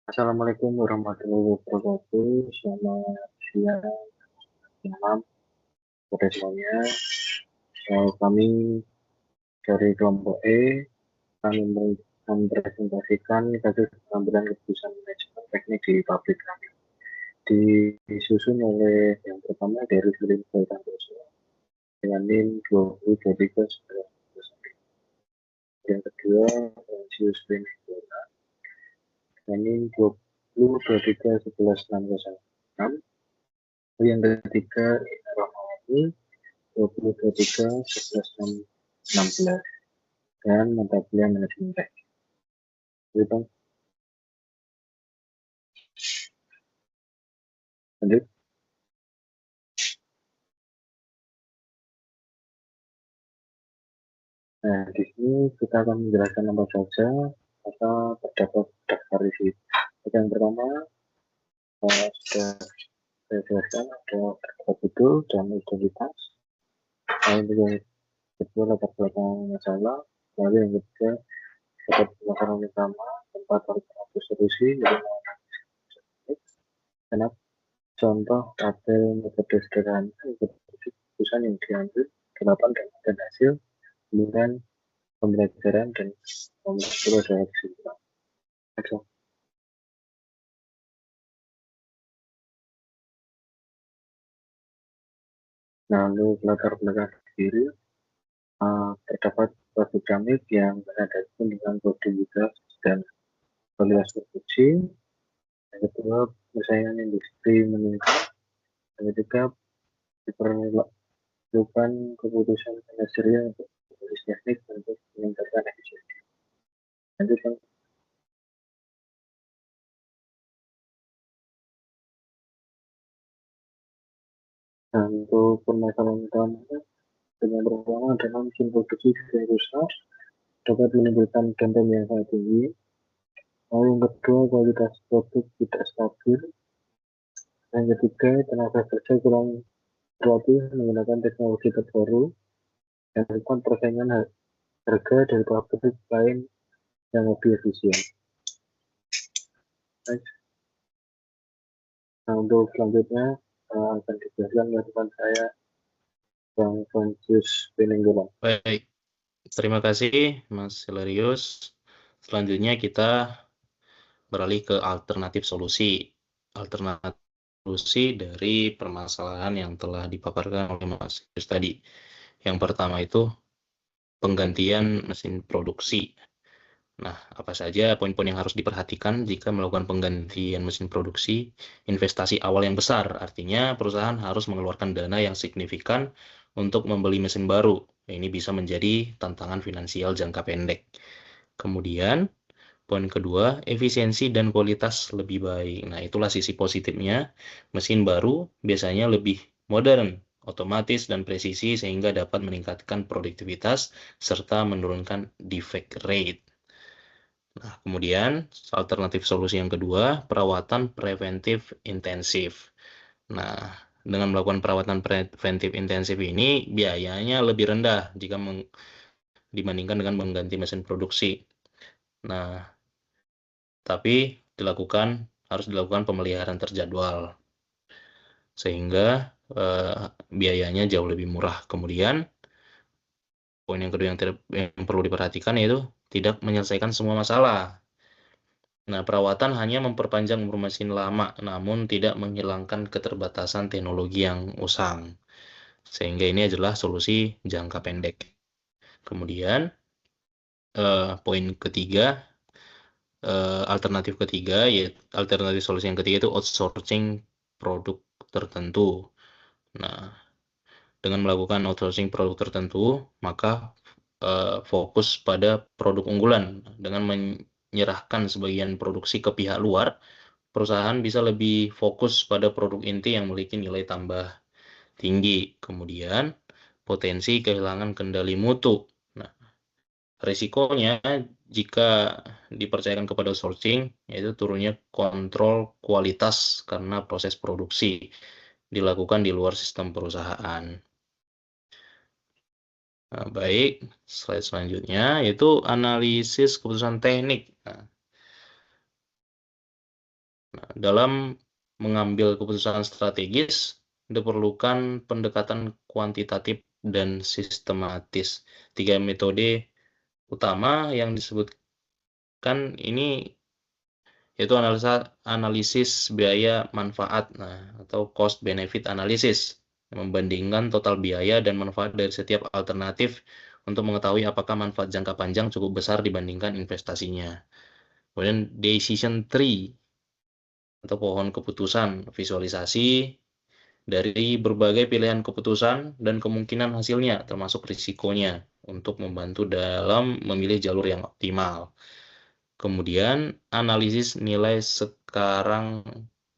Assalamualaikum warahmatullahi wabarakatuh. Selamat siang, malam, sore semuanya. Kami dari kelompok E, kami mempresentasikan kasus pengambilan keputusan manajemen teknik di pabrik kami. Disusun oleh yang pertama dari Surin Santoso dengan NIM 2023 yang kedua Sius Benikola dengan NIM 2023 yang ketiga Rahmawati 2023 dan mata kuliah manajemen teknik. Gitu. Lanjut. Nah, di sini kita akan menjelaskan apa saja maka terdapat daftar isi. Yang pertama, sudah saya jelaskan ada terdapat itu dan identitas. Yang kedua, latar belakang masalah. Lalu yang ketiga, dapat masalah utama, tempat alternatif solusi, karena contoh tabel metode sederhana, keputusan yang diambil, 8 dan hasil, kemudian pembelajaran dan pembelajaran dari kesimpulan. Lalu latar belakang sendiri terdapat suatu piramid yang berhadapan dengan produktivitas dan kualitas produksi. Yang kedua, persaingan industri meningkat. Yang ketiga, diperlukan keputusan manajerial untuk teknik untuk meningkatkan efisiensi. Lanjut, dan untuk permasalahan utamanya dengan pertama adalah mesin produksi yang rusak dapat menimbulkan downtime yang sangat tinggi. Lalu yang kedua, kualitas produk tidak stabil. Yang ketiga, tenaga kerja kurang terlatih menggunakan teknologi terbaru. Yang keempat, persaingan harga dari pabrik lain yang lebih efisien. Nah, untuk selanjutnya akan dijelaskan oleh teman saya, Bang Francis Peninggolan. Baik, terima kasih Mas Hilarius. Selanjutnya kita beralih ke alternatif solusi. Alternatif solusi dari permasalahan yang telah dipaparkan oleh Mas Hilarius tadi. Yang pertama itu penggantian mesin produksi. Nah, apa saja poin-poin yang harus diperhatikan jika melakukan penggantian mesin produksi? Investasi awal yang besar, artinya perusahaan harus mengeluarkan dana yang signifikan untuk membeli mesin baru. Ini bisa menjadi tantangan finansial jangka pendek. Kemudian, poin kedua, efisiensi dan kualitas lebih baik. Nah, itulah sisi positifnya. Mesin baru biasanya lebih modern, otomatis, dan presisi sehingga dapat meningkatkan produktivitas serta menurunkan defect rate. Nah, kemudian alternatif solusi yang kedua, perawatan preventif intensif. Nah, dengan melakukan perawatan preventif intensif ini biayanya lebih rendah jika dibandingkan dengan mengganti mesin produksi. Nah, tapi harus dilakukan pemeliharaan terjadwal sehingga biayanya jauh lebih murah. Kemudian poin yang kedua yang perlu diperhatikan yaitu tidak menyelesaikan semua masalah. Nah, perawatan hanya memperpanjang umur mesin lama, namun tidak menghilangkan keterbatasan teknologi yang usang. Sehingga ini adalah solusi jangka pendek. Kemudian, poin ketiga, alternatif solusi yang ketiga itu outsourcing produk tertentu. Nah, dengan melakukan outsourcing produk tertentu, maka fokus pada produk unggulan. Dengan menyerahkan sebagian produksi ke pihak luar, perusahaan bisa lebih fokus pada produk inti yang memiliki nilai tambah tinggi. Kemudian, potensi kehilangan kendali mutu. Nah, risikonya jika dipercayakan kepada outsourcing, yaitu turunnya kontrol kualitas karena proses produksi dilakukan di luar sistem perusahaan. Nah, baik, slide selanjutnya yaitu analisis keputusan teknik. Nah, Nah, dalam mengambil keputusan strategis, diperlukan pendekatan kuantitatif dan sistematis. 3 metode utama yang disebutkan ini yaitu analisis biaya manfaat, atau cost benefit analysis, membandingkan total biaya dan manfaat dari setiap alternatif untuk mengetahui apakah manfaat jangka panjang cukup besar dibandingkan investasinya. Kemudian decision tree atau pohon keputusan, visualisasi dari berbagai pilihan keputusan dan kemungkinan hasilnya, termasuk risikonya, untuk membantu dalam memilih jalur yang optimal. Kemudian analisis nilai sekarang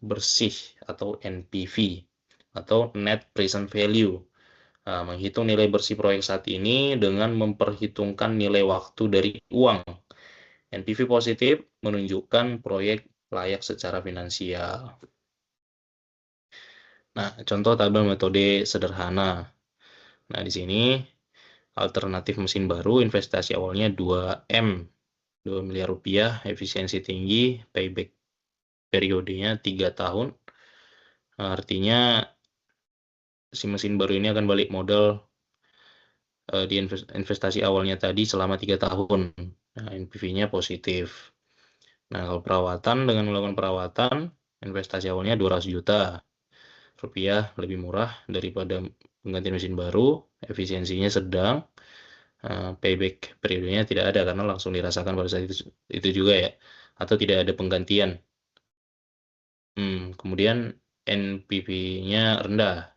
bersih atau NPV atau Net Present Value. Menghitung nilai bersih proyek saat ini dengan memperhitungkan nilai waktu dari uang. NPV positif menunjukkan proyek layak secara finansial. Nah, contoh tabel metode sederhana. Nah, di sini alternatif mesin baru investasi awalnya 2 miliar rupiah, efisiensi tinggi, payback periodenya 3 tahun. Artinya si mesin baru ini akan balik modal di investasi awalnya tadi selama 3 tahun. Nah, NPV-nya positif. Nah, kalau perawatan, dengan melakukan perawatan, investasi awalnya 200 juta rupiah, lebih murah daripada pengganti mesin baru, efisiensinya sedang, payback periodenya tidak ada karena langsung dirasakan pada saat itu juga ya, atau tidak ada penggantian. Kemudian NPV-nya rendah.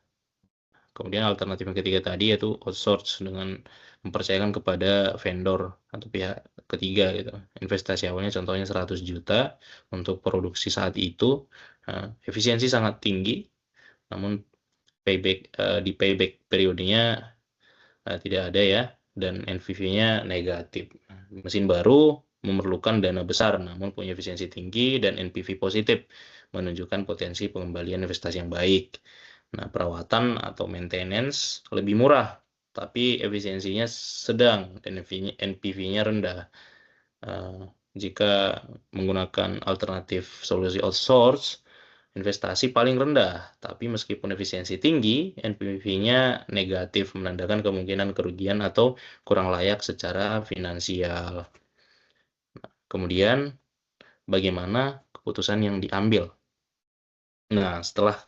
Kemudian alternatif yang ketiga tadi yaitu outsource dengan mempercayakan kepada vendor atau pihak ketiga gitu. Investasi awalnya contohnya 100 juta untuk produksi saat itu, efisiensi sangat tinggi, namun di payback periodenya tidak ada ya, dan NPV-nya negatif. Mesin baru memerlukan dana besar namun punya efisiensi tinggi dan NPV positif, menunjukkan potensi pengembalian investasi yang baik. Nah, perawatan atau maintenance lebih murah, tapi efisiensinya sedang dan NPV-nya rendah. Jika menggunakan alternatif solusi outsource, investasi paling rendah, tapi meskipun efisiensi tinggi, NPV-nya negatif, menandakan kemungkinan kerugian atau kurang layak secara finansial. Kemudian, bagaimana keputusan yang diambil? Nah, setelah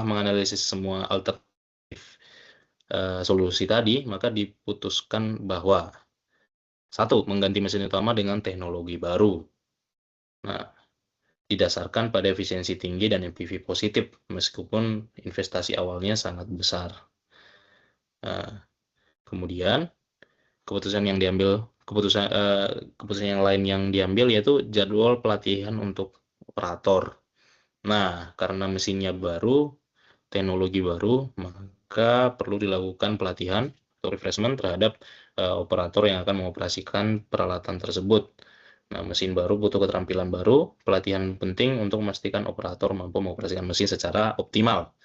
menganalisis semua alternatif solusi tadi, maka diputuskan bahwa 1. Mengganti mesin utama dengan teknologi baru. Nah, didasarkan pada efisiensi tinggi dan NPV positif, meskipun investasi awalnya sangat besar. Kemudian, keputusan yang lain yang diambil yaitu jadwal pelatihan untuk operator. Nah, karena mesinnya baru, teknologi baru, maka perlu dilakukan pelatihan atau refreshment terhadap operator yang akan mengoperasikan peralatan tersebut. Nah, mesin baru butuh keterampilan baru, pelatihan penting untuk memastikan operator mampu mengoperasikan mesin secara optimal.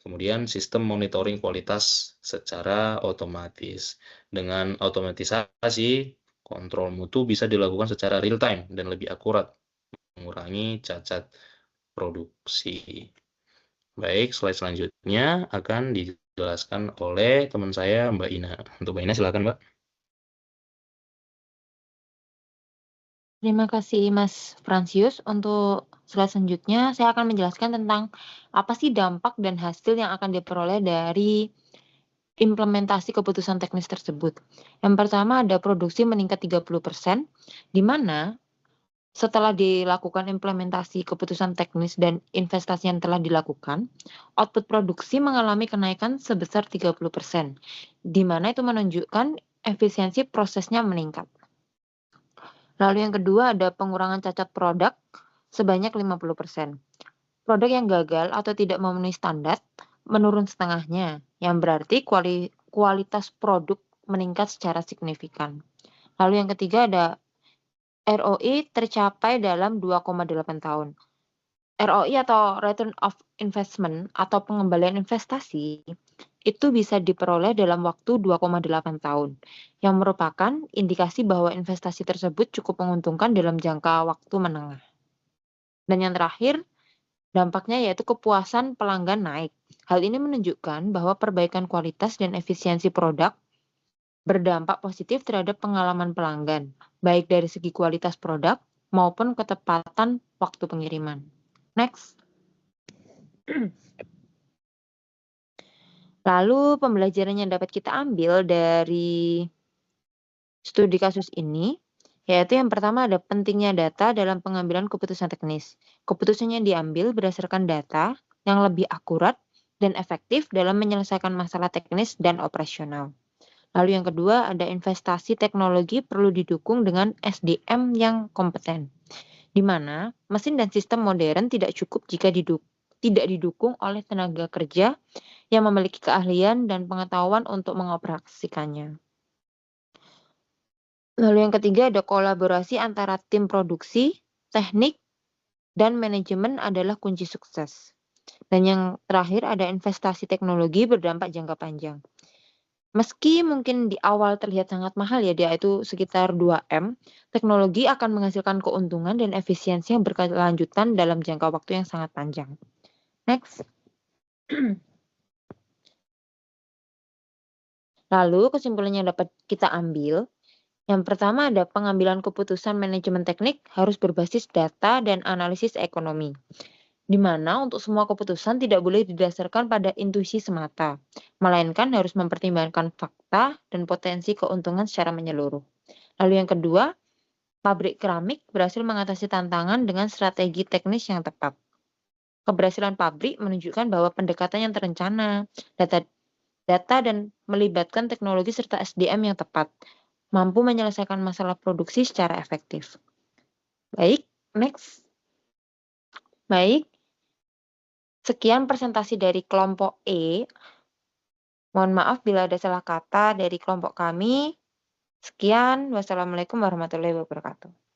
Kemudian sistem monitoring kualitas secara otomatis. Dengan otomatisasi, kontrol mutu bisa dilakukan secara real time dan lebih akurat, mengurangi cacat produksi. Baik, slide selanjutnya akan dijelaskan oleh teman saya, Mbak Ina. Untuk Mbak Ina, silakan, Mbak. Terima kasih Mas Fransius. Untuk slide selanjutnya, saya akan menjelaskan tentang apa sih dampak dan hasil yang akan diperoleh dari implementasi keputusan teknis tersebut. Yang pertama ada produksi meningkat 30%, di mana setelah dilakukan implementasi keputusan teknis dan investasi yang telah dilakukan, output produksi mengalami kenaikan sebesar 30%, di mana itu menunjukkan efisiensi prosesnya meningkat. Lalu yang kedua ada pengurangan cacat produk sebanyak 50%. Produk yang gagal atau tidak memenuhi standar menurun setengahnya, yang berarti kualitas produk meningkat secara signifikan. Lalu yang ketiga ada ROI tercapai dalam 2,8 tahun. ROI atau Return of Investment atau pengembalian investasi itu bisa diperoleh dalam waktu 2,8 tahun, yang merupakan indikasi bahwa investasi tersebut cukup menguntungkan dalam jangka waktu menengah. Dan yang terakhir, dampaknya yaitu kepuasan pelanggan naik. Hal ini menunjukkan bahwa perbaikan kualitas dan efisiensi produk berdampak positif terhadap pengalaman pelanggan, baik dari segi kualitas produk maupun ketepatan waktu pengiriman. Next. Lalu pembelajaran yang dapat kita ambil dari studi kasus ini, yaitu yang pertama ada pentingnya data dalam pengambilan keputusan teknis. Keputusan yang diambil berdasarkan data yang lebih akurat dan efektif dalam menyelesaikan masalah teknis dan operasional. Lalu yang kedua ada investasi teknologi perlu didukung dengan SDM yang kompeten, di mana mesin dan sistem modern tidak cukup jika tidak didukung oleh tenaga kerja yang memiliki keahlian dan pengetahuan untuk mengoperasikannya. Lalu yang ketiga ada kolaborasi antara tim produksi, teknik, dan manajemen adalah kunci sukses. Dan yang terakhir ada investasi teknologi berdampak jangka panjang. Meski mungkin di awal terlihat sangat mahal ya, dia itu sekitar 2M, teknologi akan menghasilkan keuntungan dan efisiensi yang berkelanjutan dalam jangka waktu yang sangat panjang. Next. Lalu kesimpulan yang dapat kita ambil, yang pertama ada pengambilan keputusan manajemen teknik harus berbasis data dan analisis ekonomi, di mana untuk semua keputusan tidak boleh didasarkan pada intuisi semata, melainkan harus mempertimbangkan fakta dan potensi keuntungan secara menyeluruh. Lalu yang kedua, pabrik keramik berhasil mengatasi tantangan dengan strategi teknis yang tepat. Keberhasilan pabrik menunjukkan bahwa pendekatan yang terencana, data dan melibatkan teknologi serta SDM yang tepat, mampu menyelesaikan masalah produksi secara efektif. Baik, next. Baik, sekian presentasi dari kelompok E. Mohon maaf bila ada salah kata dari kelompok kami. Sekian, wassalamualaikum warahmatullahi wabarakatuh.